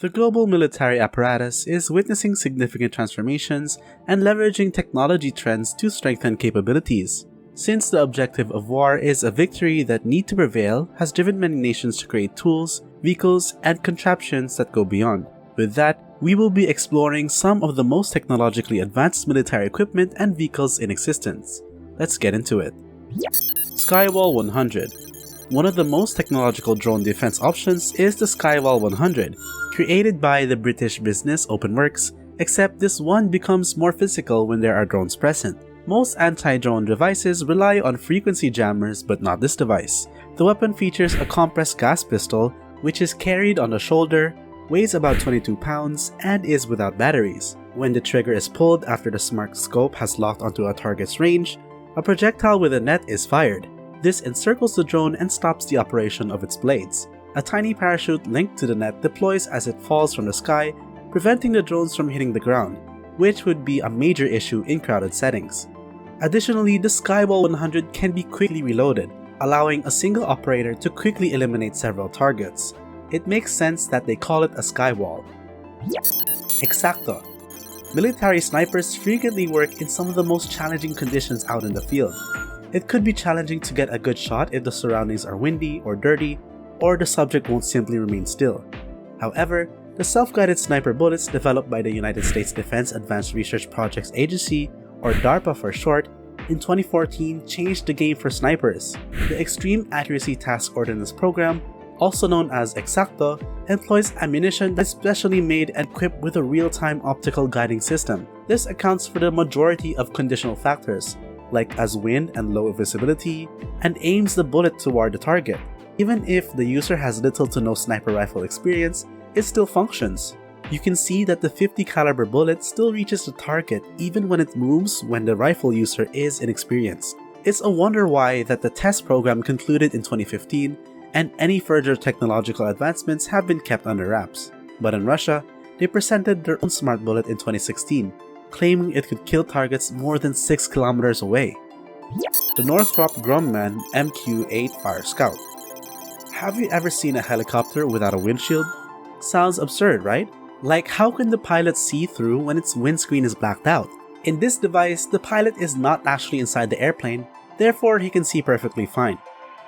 The global military apparatus is witnessing significant transformations and leveraging technology trends to strengthen capabilities. Since the objective of war is a victory that need to prevail has driven many nations to create tools, vehicles, and contraptions that go beyond. With that, we will be exploring some of the most technologically advanced military equipment and vehicles in existence. Let's get into it. Skywall 100. One of the most technological drone defense options is the Skywall 100, created by the British business OpenWorks, except this one becomes more physical when there are drones present. Most anti-drone devices rely on frequency jammers, but not this device. The weapon features a compressed gas pistol, which is carried on the shoulder, weighs about 22 pounds, and is without batteries. When the trigger is pulled after the smart scope has locked onto a target's range, a projectile with a net is fired. This encircles the drone and stops the operation of its blades. A tiny parachute linked to the net deploys as it falls from the sky, preventing the drones from hitting the ground, which would be a major issue in crowded settings. Additionally, the Skywall 100 can be quickly reloaded, allowing a single operator to quickly eliminate several targets. It makes sense that they call it a Skywall. Exacto. Military snipers frequently work in some of the most challenging conditions out in the field. It could be challenging to get a good shot if the surroundings are windy or dirty, or the subject won't simply remain still. However, the self-guided sniper bullets developed by the United States Defense Advanced Research Projects Agency, or DARPA for short, in 2014 changed the game for snipers. The Extreme Accuracy Task Ordnance Program, also known as Exacto, employs ammunition that is specially made and equipped with a real-time optical guiding system. This accounts for the majority of conditional factors, like as wind and low visibility, and aims the bullet toward the target. Even if the user has little to no sniper rifle experience, it still functions. You can see that the 50 caliber bullet still reaches the target even when it moves when the rifle user is inexperienced. It's a wonder why that the test program concluded in 2015 and any further technological advancements have been kept under wraps. But in Russia, they presented their own smart bullet in 2016, claiming it could kill targets more than 6 kilometers away. The Northrop Grumman MQ-8 Fire Scout. Have you ever seen a helicopter without a windshield? Sounds absurd, right? Like, how can the pilot see through when its windscreen is blacked out? In this device, the pilot is not actually inside the airplane, therefore he can see perfectly fine.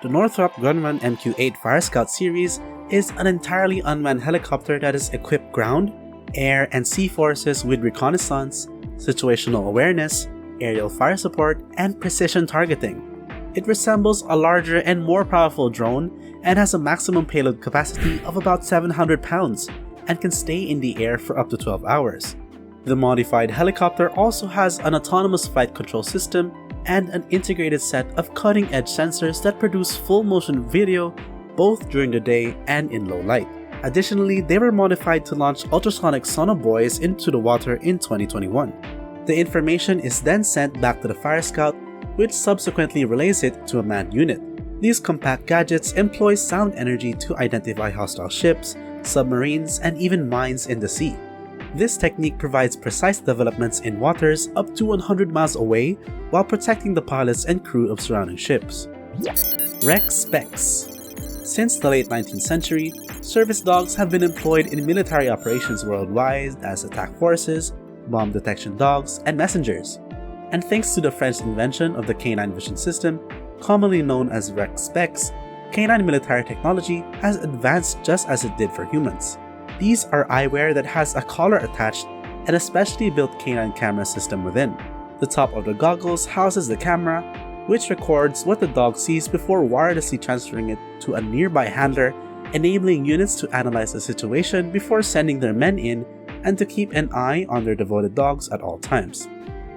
The Northrop Grumman MQ-8 Fire Scout series is an entirely unmanned helicopter that is equipped ground, air, and sea forces with reconnaissance, situational awareness, aerial fire support, and precision targeting. It resembles a larger and more powerful drone and has a maximum payload capacity of about 700 pounds and can stay in the air for up to 12 hours. The modified helicopter also has an autonomous flight control system and an integrated set of cutting-edge sensors that produce full-motion video both during the day and in low light. Additionally, they were modified to launch ultrasonic sonobuoys into the water in 2021. The information is then sent back to the Fire Scout, which subsequently relays it to a manned unit. These compact gadgets employ sound energy to identify hostile ships, submarines, and even mines in the sea. This technique provides precise developments in waters up to 100 miles away while protecting the pilots and crew of surrounding ships. Rex Specs. Since the late 19th century, service dogs have been employed in military operations worldwide as attack forces, bomb detection dogs, and messengers. And thanks to the French invention of the canine vision system, commonly known as Rex Specs, canine military technology has advanced just as it did for humans. These are eyewear that has a collar attached and a specially built canine camera system within. The top of the goggles houses the camera, which records what the dog sees before wirelessly transferring it to a nearby handler, enabling units to analyze the situation before sending their men in and to keep an eye on their devoted dogs at all times.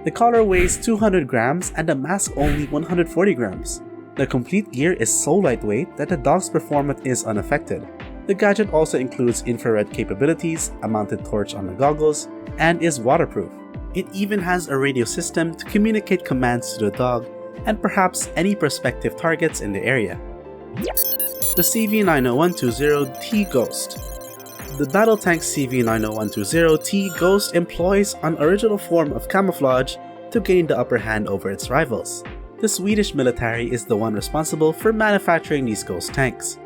The collar weighs 200 grams and the mask only 140 grams. The complete gear is so lightweight that the dog's performance is unaffected. The gadget also includes infrared capabilities, a mounted torch on the goggles, and is waterproof. It even has a radio system to communicate commands to the dog and perhaps any prospective targets in the area. The CV90120T Ghost. The battle tank CV90120T Ghost employs an original form of camouflage to gain the upper hand over its rivals. The Swedish military is the one responsible for manufacturing these Ghost tanks.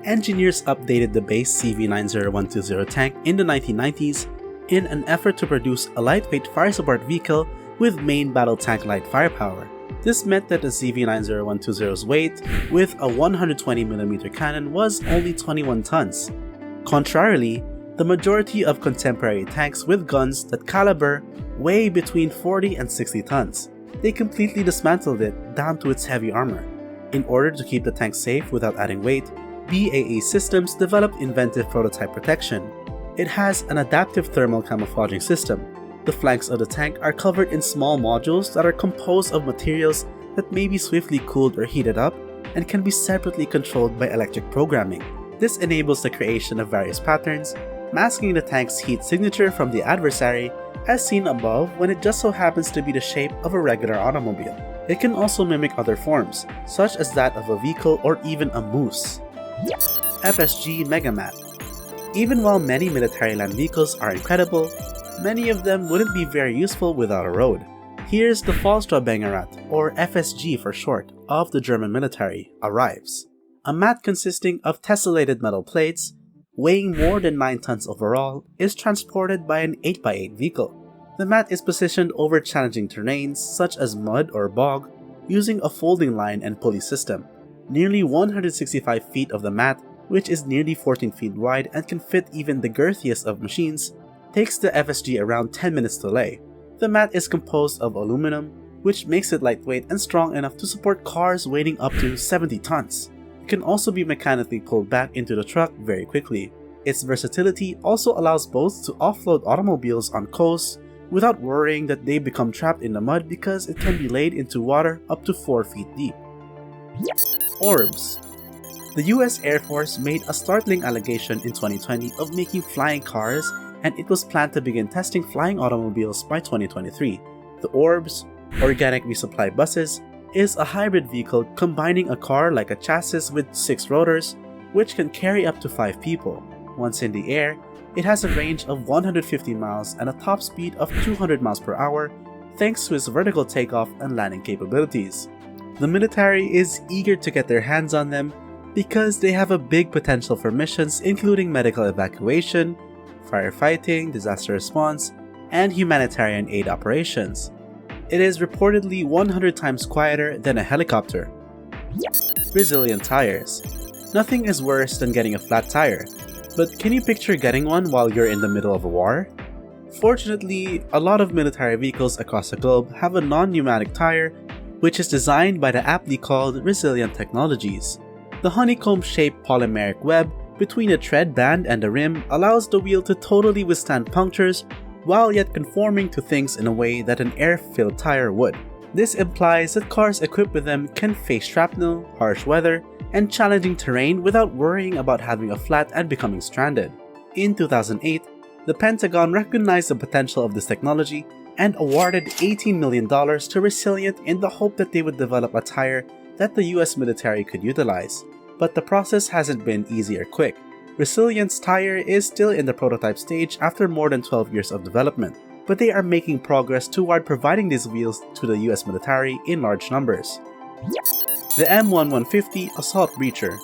engineers updated the base CV90120 tank in the 1990s in an effort to produce a lightweight fire support vehicle with main battle tank light firepower. This meant that the CV90120's weight with a 120mm cannon was only 21 tons. Contrarily, the majority of contemporary tanks with guns that caliber weigh between 40 and 60 tons. They completely dismantled it down to its heavy armor. In order to keep the tank safe without adding weight, BAE Systems developed inventive prototype protection. It has an adaptive thermal camouflaging system. The flanks of the tank are covered in small modules that are composed of materials that may be swiftly cooled or heated up and can be separately controlled by electric programming. This enables the creation of various patterns, masking the tank's heat signature from the adversary as seen above when it just so happens to be the shape of a regular automobile. It can also mimic other forms, such as that of a vehicle or even a moose. FSG Megamat. Even while many military land vehicles are incredible, many of them wouldn't be very useful without a road. Here's the Fallstra-Bangerät, or FSG for short, of the German military, arrives. A mat consisting of tessellated metal plates, weighing more than 9 tons overall, is transported by an 8x8 vehicle. The mat is positioned over challenging terrains such as mud or bog, using a folding line and pulley system. Nearly 165 feet of the mat, which is nearly 14 feet wide and can fit even the girthiest of machines, takes the FSG around 10 minutes to lay. The mat is composed of aluminum, which makes it lightweight and strong enough to support cars weighing up to 70 tons. It can also be mechanically pulled back into the truck very quickly. Its versatility also allows boats to offload automobiles on coasts without worrying that they become trapped in the mud because it can be laid into water up to 4 feet deep. Orbs. The US Air Force made a startling allegation in 2020 of making flying cars, and it was planned to begin testing flying automobiles by 2023. The Orbs, Organic Resupply Buses, is a hybrid vehicle combining a car like a chassis with 6 rotors, which can carry up to 5 people. Once in the air, it has a range of 150 miles and a top speed of 200 miles per hour thanks to its vertical takeoff and landing capabilities. The military is eager to get their hands on them because they have a big potential for missions including medical evacuation, firefighting, disaster response, and humanitarian aid operations. It is reportedly 100 times quieter than a helicopter. Resilient tires. Nothing is worse than getting a flat tire, but can you picture getting one while you're in the middle of a war? Fortunately, a lot of military vehicles across the globe have a non-pneumatic tire, which is designed by the aptly called Resilient Technologies. The honeycomb-shaped polymeric web between the tread band and the rim allows the wheel to totally withstand punctures while yet conforming to things in a way that an air-filled tire would. This implies that cars equipped with them can face shrapnel, harsh weather, and challenging terrain without worrying about having a flat and becoming stranded. In 2008, the Pentagon recognized the potential of this technology and awarded $18 million to Resilient in the hope that they would develop a tire that the US military could utilize. But the process hasn't been easy or quick. Resilient's tire is still in the prototype stage after more than 12 years of development, but they are making progress toward providing these wheels to the US military in large numbers. The M1150 Assault Breacher.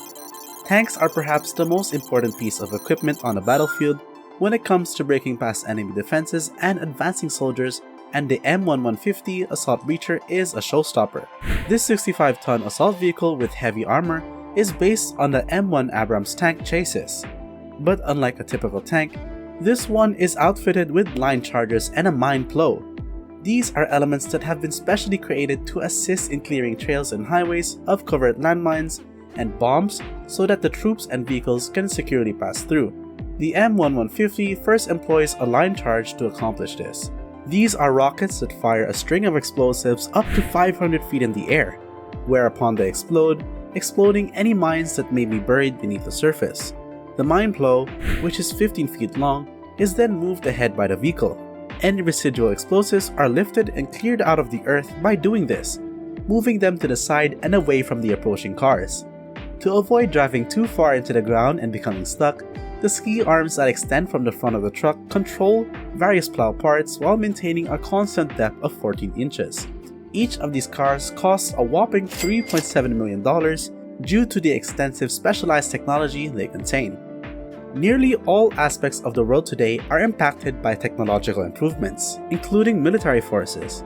Tanks are perhaps the most important piece of equipment on the battlefield when it comes to breaking past enemy defenses and advancing soldiers, and the M1150 Assault Breacher is a showstopper. This 65-ton assault vehicle with heavy armor is based on the M1 Abrams tank chassis. But unlike a typical tank, this one is outfitted with line chargers and a mine plow. These are elements that have been specially created to assist in clearing trails and highways of covert landmines and bombs so that the troops and vehicles can securely pass through. The M1150 first employs a line charge to accomplish this. These are rockets that fire a string of explosives up to 500 feet in the air, whereupon they explode, exploding any mines that may be buried beneath the surface. The mine plow, which is 15 feet long, is then moved ahead by the vehicle. Any residual explosives are lifted and cleared out of the earth by doing this, moving them to the side and away from the approaching cars. To avoid driving too far into the ground and becoming stuck, the ski arms that extend from the front of the truck control various plow parts while maintaining a constant depth of 14 inches. Each of these cars costs a whopping $3.7 million due to the extensive specialized technology they contain. Nearly all aspects of the world today are impacted by technological improvements, including military forces.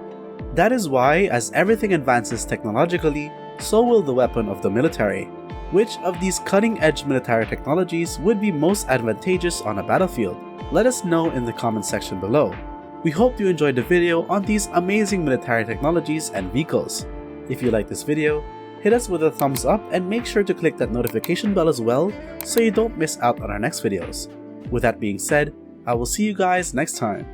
That is why, as everything advances technologically, so will the weapon of the military. Which of these cutting-edge military technologies would be most advantageous on a battlefield? Let us know in the comment section below. We hope you enjoyed the video on these amazing military technologies and vehicles. If you like this video, hit us with a thumbs up and make sure to click that notification bell as well so you don't miss out on our next videos. With that being said, I will see you guys next time.